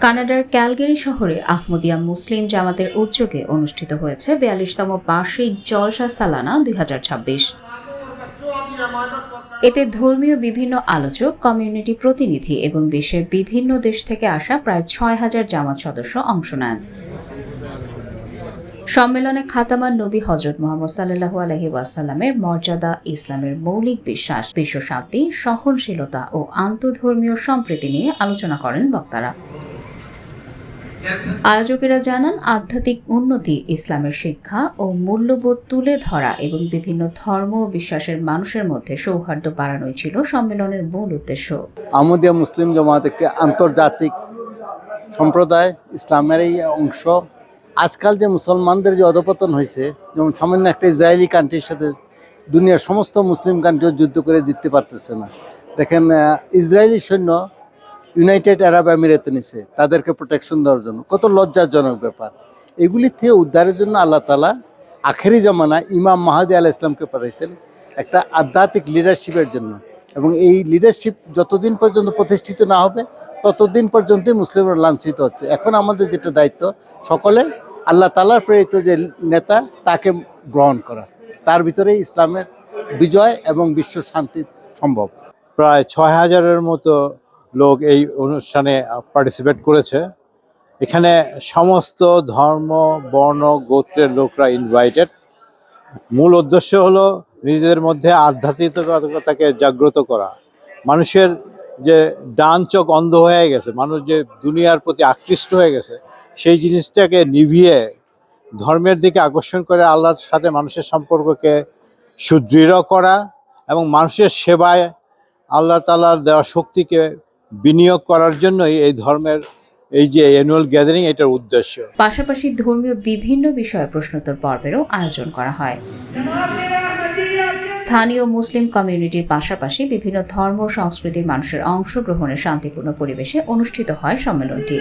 কানাডার ক্যালগেরি শহরে আহমদিয়া মুসলিম জামাতের উদ্যোগে অনুষ্ঠিত হয়েছে ৪২তম বার্ষিক জলসা সালানা ২০২৬। এতে ধর্মীয় বিভিন্ন আলোচক, কমিউনিটি প্রতিনিধি এবং বিশ্বের বিভিন্ন দেশ থেকে আসা প্রায় ৬,০০০ জামাত সদস্য অংশ নেন। সম্মেলনে খাতামান নবী হযরত মুহাম্মদ সাল্লাল্লাহু আলাইহি ওয়াসাল্লামের মর্যাদা, ইসলামের মৌলিক বিশ্বাস, বিশ্বশান্তি, সহনশীলতা ও আন্তঃধর্মীয় সম্প্রীতি নিয়ে আলোচনা করেন বক্তারা। আয়োজকেরা জানান, আধ্যাত্মিক উন্নতি, ইসলামের শিক্ষা ও মূল্যবোধ তুলে ধরা এবং বিভিন্ন ধর্ম ও বিশ্বাসের মানুষের মধ্যে সৌহার্দ্য বাড়ানোই ছিল সম্মেলনের মূল উদ্দেশ্য। আহমদিয়া মুসলিম জামাত একটি আন্তর্জাতিক সম্প্রদায়, ইসলামের এই অংশ। আজকাল যে মুসলমানদের যে অধপতন হয়েছে, যেমন সামান্য একটা ইসরায়েলি কান্ট্রির সাথে দুনিয়ার সমস্ত মুসলিম কান্ট্রিও যুদ্ধ করে জিততে পারতেছে না। দেখেন, ইসরায়েলি সৈন্য ইউনাইটেড আরব আমিরাতে নিছে তাদেরকে প্রোটেকশন দেওয়ার জন্য। কত লজ্জাজনক ব্যাপার। এগুলি থেকে উদ্ধারের জন্য আল্লাহ তাআলা আখেরি জামানা ইমাম মাহদী আলাইহিস সালামকে পাঠাইছেন একটা আধ্যাত্মিক লিডারশিপের জন্য, এবং এই লিডারশিপ যতদিন পর্যন্ত প্রতিষ্ঠিত না হবে ততদিন পর্যন্তই মুসলিমরা লাঞ্ছিত হচ্ছে। এখন আমাদের যেটা দায়িত্ব, সকলে আল্লাহ তাআলার প্রেরিত যে নেতা তাকে গ্রহণ করা, তার ভিতরেই ইসলামের বিজয় এবং বিশ্ব শান্তি সম্ভব। প্রায় ৬,০০০-এর মতো লোক এই অনুষ্ঠানে পার্টিসিপেট করেছে। এখানে সমস্ত ধর্ম, বর্ণ, গোত্রের লোকরা ইনভাইটেড। মূল উদ্দেশ্য হলো নিজেদের মধ্যে আধ্যাত্মিকতাকে জাগ্রত করা। মানুষের যে ডান চোখ অন্ধ হয়ে গেছে, মানুষ যে দুনিয়ার প্রতি আকৃষ্ট হয়ে গেছে, সেই জিনিসটাকে নিভিয়ে ধর্মের দিকে আকর্ষণ করে আল্লাহর সাথে মানুষের সম্পর্ককে সুদৃঢ় করা এবং মানুষের সেবায় আল্লাহ তাআলার দেওয়া শক্তিকে বিনিয়োগ করার জন্যই এই ধর্মের এই যে অ্যানুয়াল গ্যাদারিং, এটার উদ্দেশ্য। পাশাপাশি ধর্মীয় বিভিন্ন বিষয়ে প্রশ্নোত্তর পর্বেরও আয়োজন করা হয়। স্থানীয় মুসলিম কমিউনিটির পাশাপাশি বিভিন্ন ধর্ম সংস্কৃতির মানুষের অংশগ্রহণে শান্তিপূর্ণ পরিবেশে অনুষ্ঠিত হয় সম্মেলনটি।